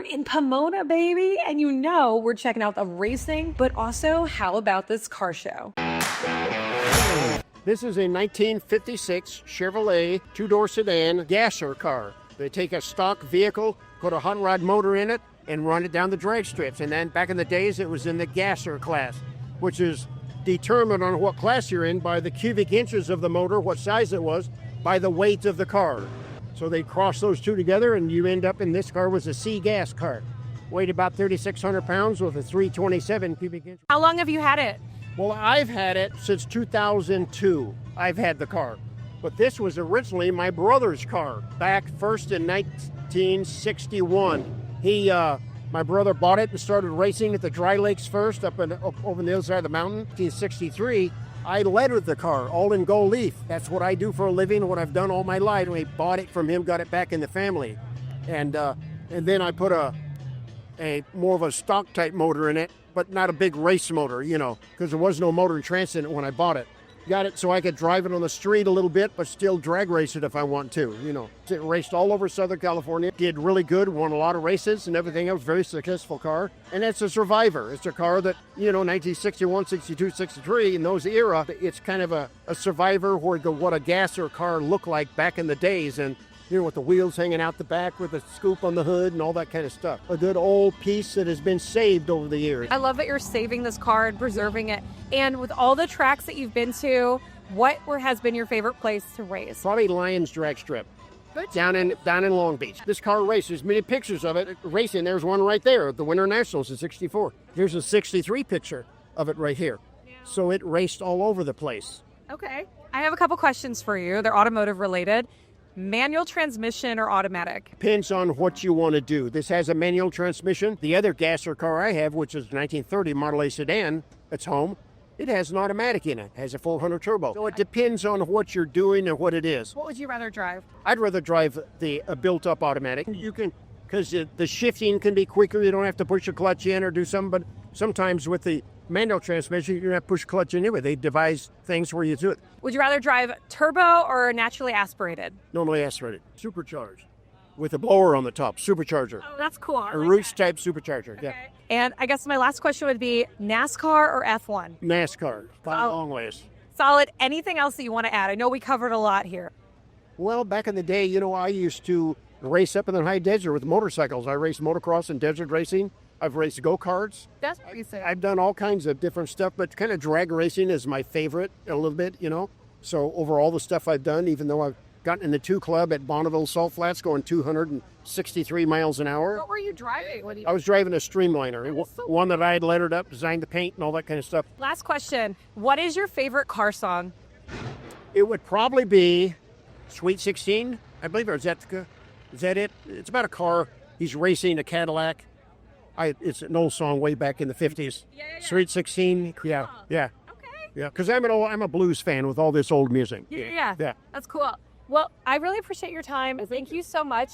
in Pomona, baby, and you know we're checking out the racing, but also how about this car show? This is a 1956 Chevrolet two-door sedan gasser car. They take a stock vehicle, put a hot rod motor in it, and run it down the drag strips. And then back in the days, it was in the gasser class, which is determined on what class you're in by the cubic inches of the motor, what size it was, by the weight of the car. So they cross those two together, and you end up in this car was a C gas car. Weighed about 3,600 pounds with a 327 cubic inch. How long have you had it? Well, I've had it since 2002. I've had the car. But this was originally my brother's car, back first in 1961. My brother bought it and started racing at the Dry Lakes first, up over on the other side of the mountain. 1963, I lettered the car, all in gold leaf. That's what I do for a living, what I've done all my life. We bought it from him, got it back in the family. And then I put a more of a stock type motor in it, but not a big race motor, because there was no motor in transit when I bought it. Got it so I could drive it on the street a little bit, but still drag race it if I want to, It raced all over Southern California, did really good, won a lot of races and everything else, very successful car. And it's a survivor. It's a car that, 1961, 62, 63, in those era, it's kind of a survivor where what a gasser car looked like back in the days. And with the wheels hanging out the back with a scoop on the hood and all that kind of stuff. A good old piece that has been saved over the years. I love that you're saving this car and preserving it. And with all the tracks that you've been to, what has been your favorite place to race? Probably Lions Drag Strip. Good. Down in Long Beach. This car races, many pictures of it racing. There's one right there, the Winter Nationals in 64. Here's a 63 picture of it right here. Yeah. So it raced all over the place. Okay. I have a couple questions for you. They're automotive related. Manual transmission or automatic? Depends on what you want to do. This has a manual transmission. The other gasser car I have, which is a 1930 Model A sedan, that's home, it has an automatic in it. It has a 400 turbo. So it depends on what you're doing and what it is. What would you rather drive? I'd rather drive a built-up automatic. You can, because the shifting can be quicker. You don't have to push a clutch in or do something. But sometimes with the manual transmission, you don't have to push clutch anyway. They devise things where you do it. Would you rather drive turbo or naturally aspirated? Normally aspirated. Supercharged. With a blower on the top. Supercharger. Oh, that's cool. A Roots type supercharger. Okay. Yeah. And I guess my last question would be NASCAR or F1? NASCAR. By a long ways. Solid. Anything else that you want to add? I know we covered a lot here. Well, back in the day, I used to race up in the high desert with motorcycles. I raced motocross and desert racing. I've raced go-karts. That's what you said. I've done all kinds of different stuff, but kind of drag racing is my favorite a little bit, So over all the stuff I've done, even though I've gotten in the 2 Club at Bonneville Salt Flats going 263 miles an hour. What were you driving? I was driving a Streamliner, one that I had lettered up, designed the paint and all that kind of stuff. Last question. What is your favorite car song? It would probably be Sweet 16, I believe, or Zetka. Is that it? It's about a car. He's racing a Cadillac. It's an old song way back in the 50s. Yeah. Sweet 16. Yeah. Okay. Yeah, because I'm a blues fan with all this old music. Yeah. That's cool. Well, I really appreciate your time. Thank you so much.